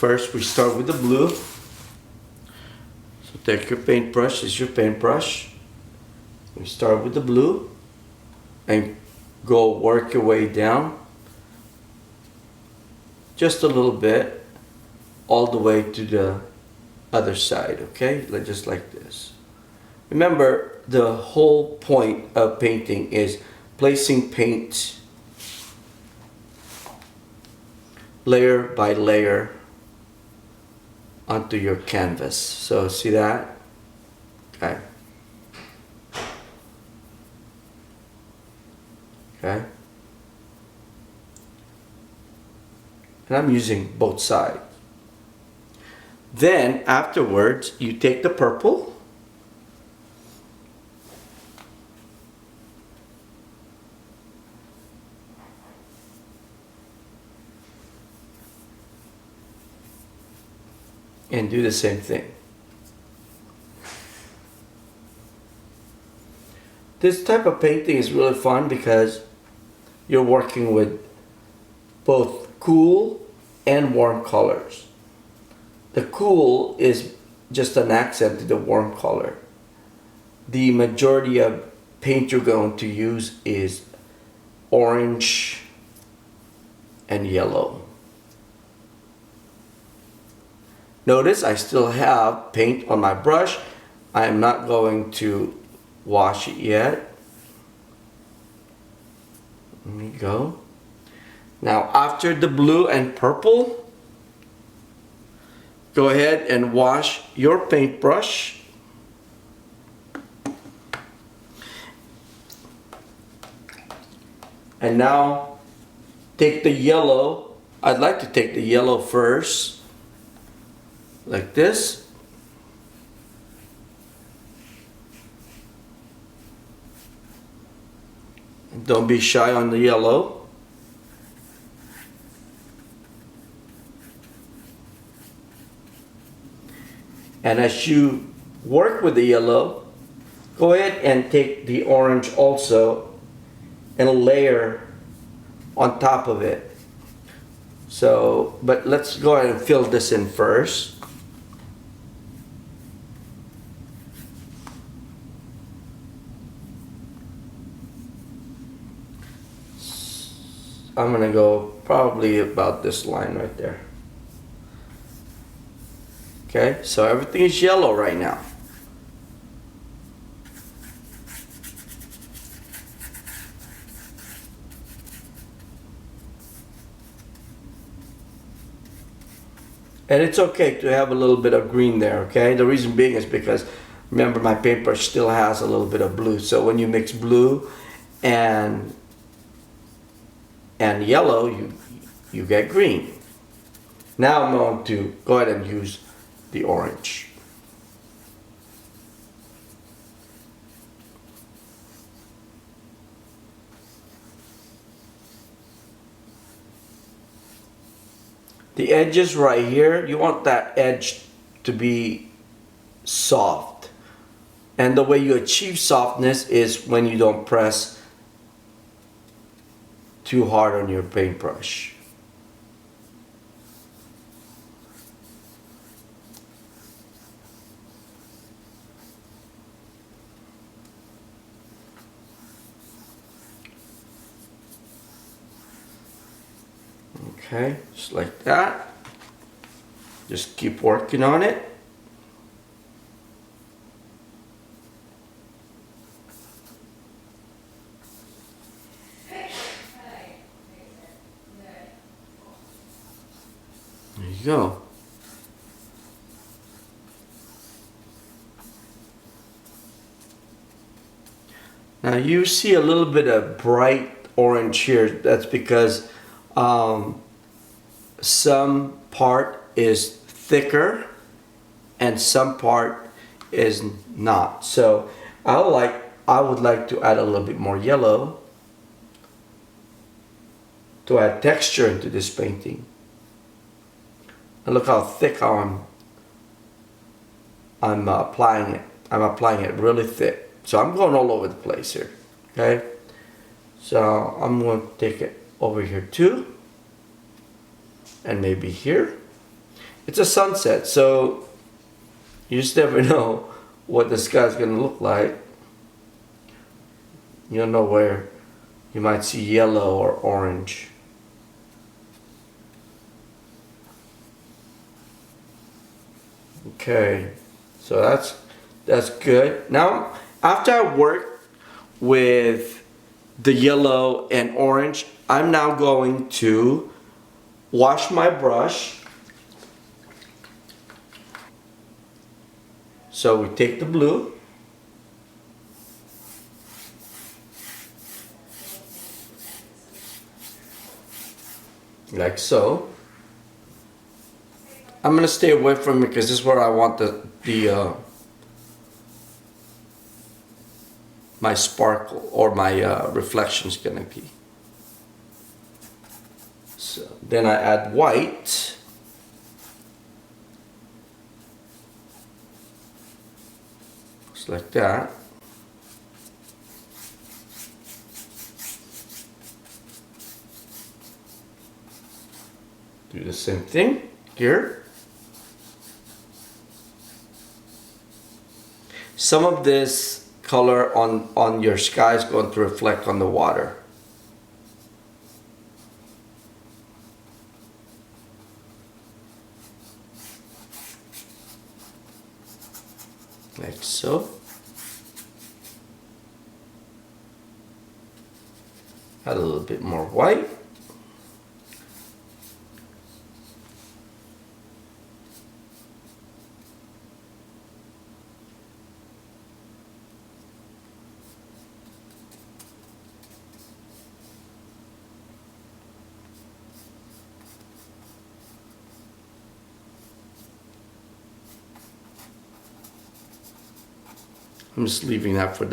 First, we start with the blue. So take your paintbrush, this is your paintbrush. We start with the blue and go work your way down just a little bit all the way to the other side, okay? Just like this. Remember, the whole point of painting is placing paint layer by layer onto your canvas. So see that? Okay. Okay. And I'm using both sides. Then afterwards, you take the purple and do the same thing. This type of painting is really fun because you're working with both cool and warm colors. The cool is just an accent to the warm color. The majority of paint you're going to use is orange and yellow. Notice I still have paint on my brush. I am not going to wash it yet. There we go. Now after the blue and purple, go ahead and wash your paintbrush. And now take the yellow. I'd like to take the yellow first. Like this. Don't be shy on the yellow. And as you work with the yellow, go ahead and take the orange also and layer on top of it. So, but let's go ahead and fill this in first. I'm gonna go probably about this line right there. Okay, so everything is yellow right now. And it's okay to have a little bit of green there, okay? The reason being is because, remember, my paintbrush still has a little bit of blue. So when you mix blue and yellow, you get green. Now I'm going to go ahead and use the orange. The edges right here, you want that edge to be soft. And the way you achieve softness is when you don't press too hard on your paintbrush. Okay, just like that. Just keep working on it. There you go. Now you see a little bit of bright orange here. That's because some part is thicker and some part is not. So I would like to add a little bit more yellow to add texture into this painting. And look how thick I'm applying it. I'm applying it really thick. So I'm going all over the place here. Okay. So I'm going to take it over here too. And maybe here. it's a sunset, so you just never know what the sky's gonna look like. You don't know where you might see yellow or orange. Okay, so that's good. Now, after I work with the yellow and orange, I'm now going to wash my brush. So we take the blue, like so. I'm gonna stay away from it because this is where I want my sparkle or my reflection's gonna be. So then I add white. Just like that. Do the same thing here. Some of this color on your sky is going to reflect on the water. Like so. Add a little bit more white. I'm just leaving that for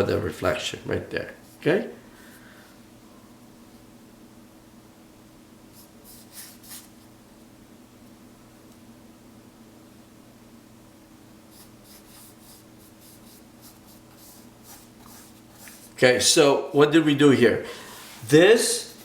the reflection right there. Okay? Okay, so what did we do here? This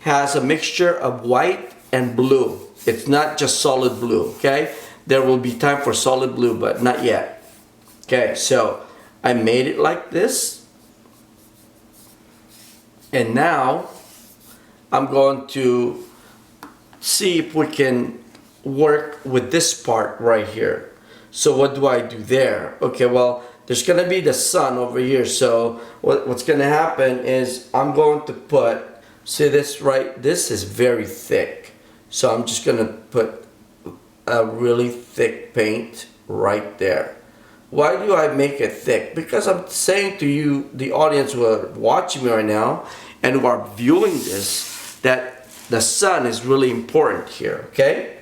has a mixture of white and blue. It's not just solid blue, okay? There will be time for solid blue, but not yet. Okay, so I made it like this. And now I'm going to see if we can work with this part right here. So what do I do there? Okay, well, there's gonna be the sun over here. So what's gonna happen is I'm going to put, see this right, this is very thick. So I'm just gonna put a really thick paint right there. Why do I make it thick? Because I'm saying to you, the audience who are watching me right now and who are viewing this, that the sun is really important here, okay?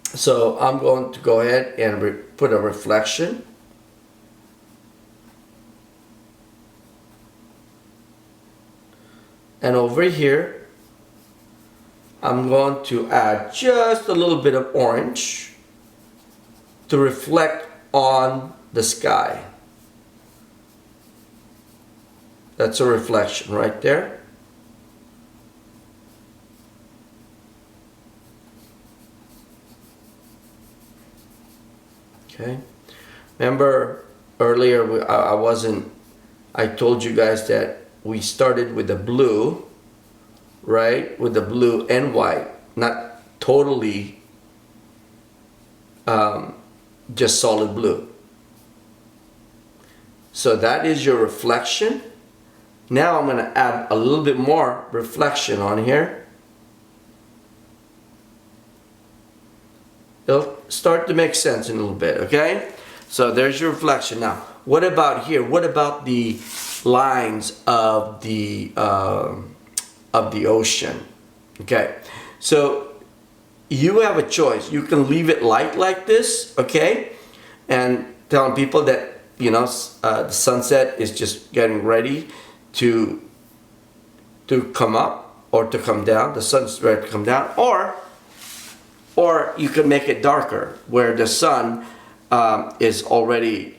So I'm going to go ahead and put a reflection. And over here, I'm going to add just a little bit of orange to reflect on the sky. That's a reflection right there. Okay. Remember earlier I told you guys that we started with the blue, right? With the blue and white, not totally just solid blue. So that is your reflection. Now I'm going to add a little bit more reflection on here. It'll start to make sense in a little bit, okay? So there's your reflection. Now, what about here? What about the lines of the ocean? Okay, so you have a choice. You can leave it light like this, okay? And telling people that, you know, the sunset is just getting ready to come up or to come down. The sun's ready to come down. Or you can make it darker where the sun is already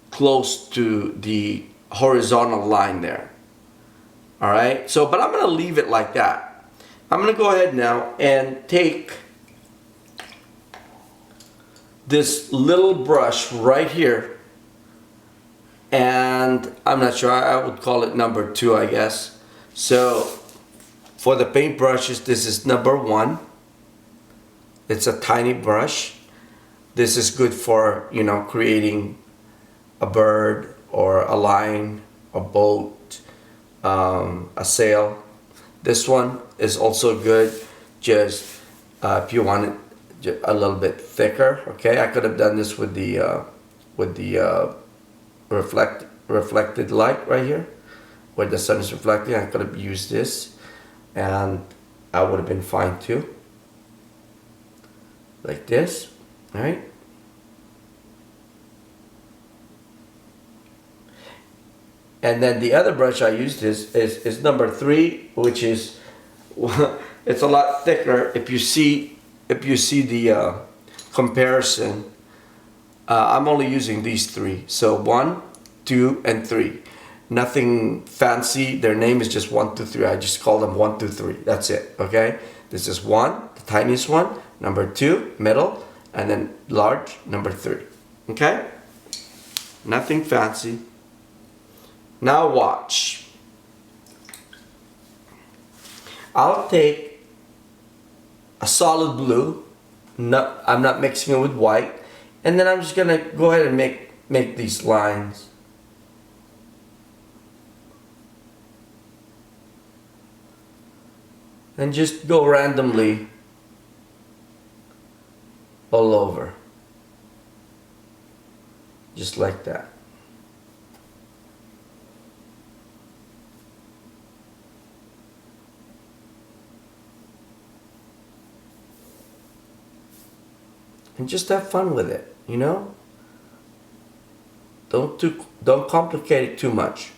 close to the horizontal line there. All right, so, but I'm gonna leave it like that. I'm gonna go ahead now and take this little brush right here, and I'm not sure, I would call it number 2, I guess. So for the paintbrushes, this is number 1. It's a tiny brush. This is good for, you know, creating a bird or a line, a boat, a sail. This one is also good, just if you want it a little bit thicker. Okay, I could have done this with the reflected light right here, where the sun is reflecting. I could have used this, and I would have been fine too. Like this, all right. And then the other brush I used is number 3, which is it's a lot thicker. If you see the comparison, I'm only using these 3. So 1, 2, and 3. Nothing fancy. Their name is just 1, 2, 3. I just call them 1, 2, 3. That's it. Okay. This is 1, the tiniest one. Number 2, middle, and then large, number 3. Okay. Nothing fancy. Now watch. I'll take a solid blue. No, I'm not mixing it with white. And then I'm just gonna go ahead and make these lines. And just go randomly all over. Just like that. And just have fun with it, you know? Don't complicate it too much.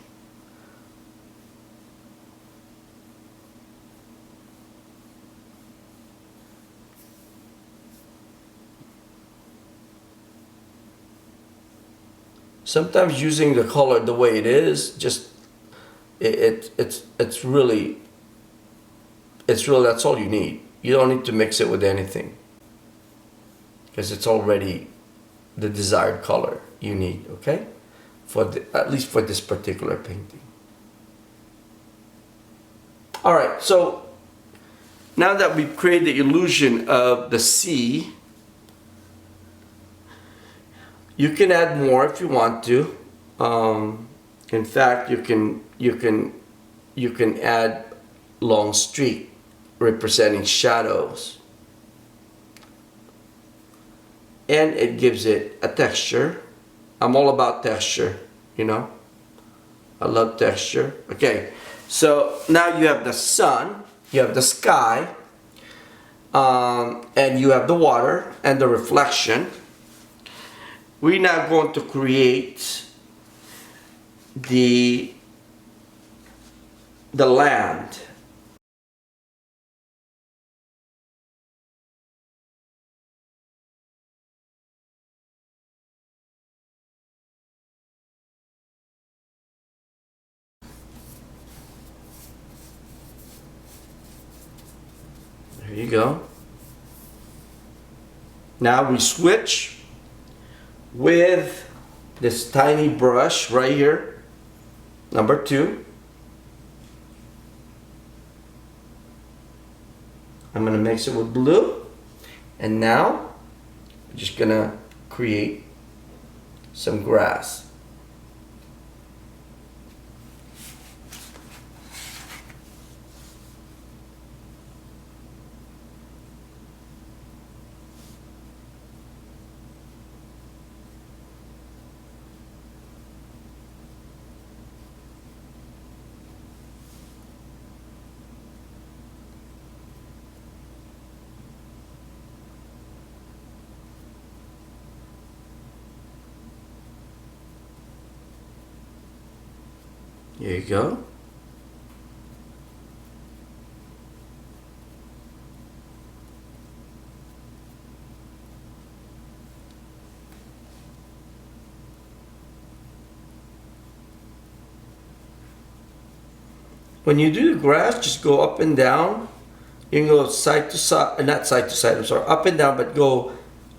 Sometimes using the color the way it is, just it's really that's all you need. You don't need to mix it with anything, because it's already the desired color you need, okay? At least for this particular painting. All right, so now that we've created the illusion of the sea, you can add more if you want to. In fact, you can add long streak representing shadows, and it gives it a texture. I'm all about texture, you know. I love texture. Okay, so now you have the sun, you have the sky, and you have the water and the reflection. We're now going to create the land. There you go. Now we switch with this tiny brush right here, number 2. I'm gonna mix it with blue, and now we're just gonna create some grass. There you go. When you do the grass, just go up and down You can go side to side, not side to side, I'm sorry, up and down, but go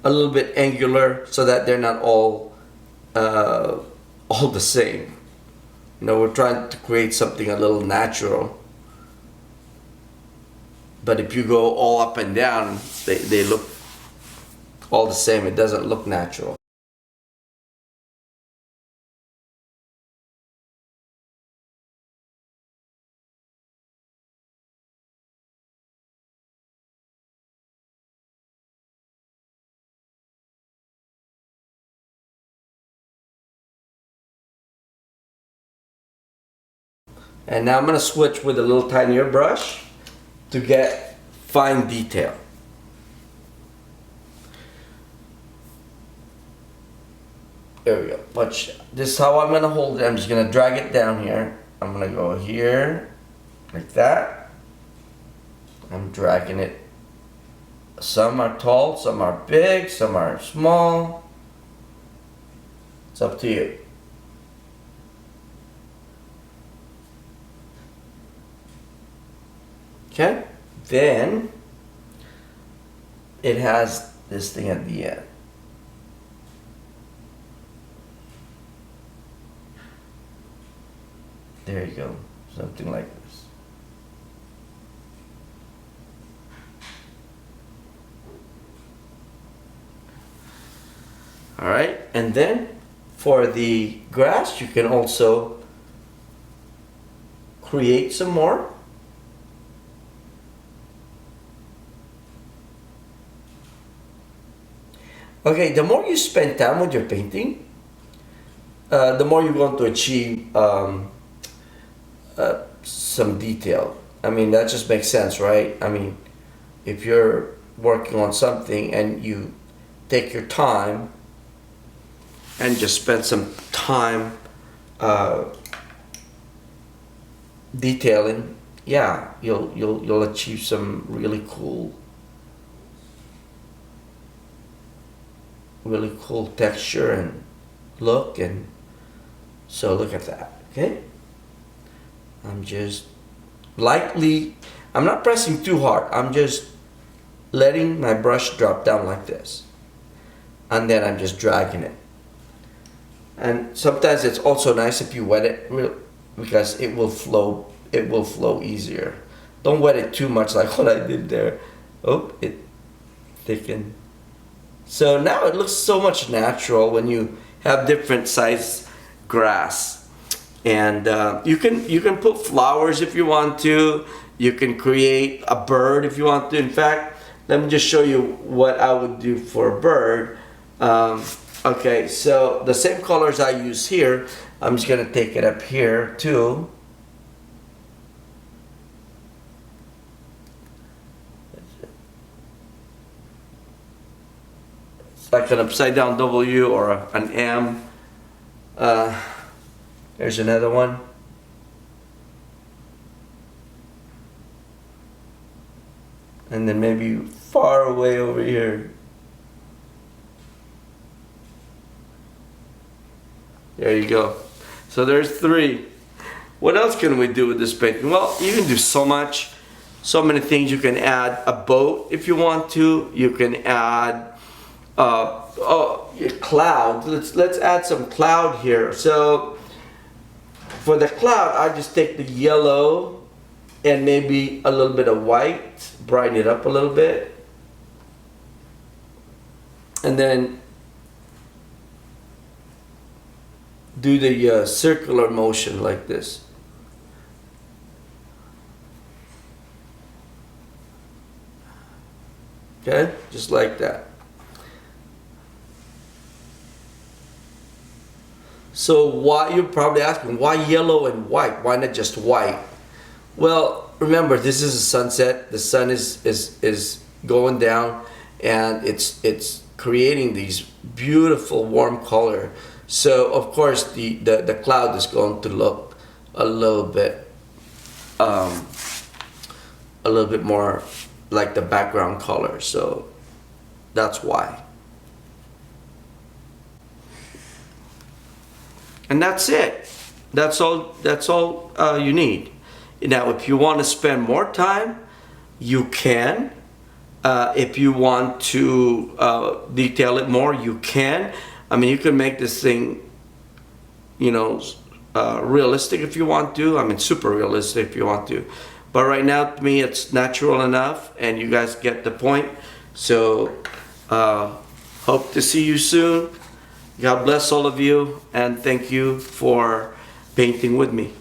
a little bit angular so that they're not all the same. You know, we're trying to create something a little natural. But if you go all up and down, they look all the same. It doesn't look natural. And now I'm going to switch with a little tinier brush to get fine detail. There we go. Watch. This is how I'm going to hold it. I'm just going to drag it down here. I'm going to go here, like that. I'm dragging it. Some are tall, some are big, some are small. It's up to you. Okay, then it has this thing at the end. There you go, something like this. All right, and then for the grass, you can also create some more. Okay, the more you spend time with your painting, the more you're going to achieve some detail. I mean, that just makes sense, right? I mean, if you're working on something and you take your time and just spend some time detailing, yeah, you'll achieve some really cool texture and look. And so look at that. Okay, I'm just lightly, I'm not pressing too hard, I'm just letting my brush drop down like this, and then I'm just dragging it. And sometimes it's also nice if you wet it because it will flow easier. Don't wet it too much like what I did there. Oh, it thickened. So now it looks so much natural when you have different size grass. And you can put flowers if you want to. You can create a bird if you want to. In fact, let me just show you what I would do for a bird. Okay, so the same colors I use here, I'm just gonna take it up here too. It's like an upside down W or an M. There's another one. And then maybe far away over here. There you go. So there's 3. What else can we do with this painting? Well, you can do so much, so many things. You can add a boat if you want to. You can add a cloud. Let's add some cloud here. So for the cloud, I just take the yellow and maybe a little bit of white, brighten it up a little bit, and then do the circular motion like this. Okay, just like that. So why, you're probably asking, why yellow and white? Why not just white? Well, remember, this is a sunset. The sun is going down, and it's creating these beautiful warm color. So of course the cloud is going to look a little bit more like the background color. So that's why. And that's it. That's all you need. Now, if you want to spend more time, you can. If you want to detail it more, you can. I mean, you can make this thing, you know, realistic if you want to. I mean, super realistic if you want to. But right now, to me, it's natural enough, and you guys get the point. So, hope to see you soon. God bless all of you, and thank you for painting with me.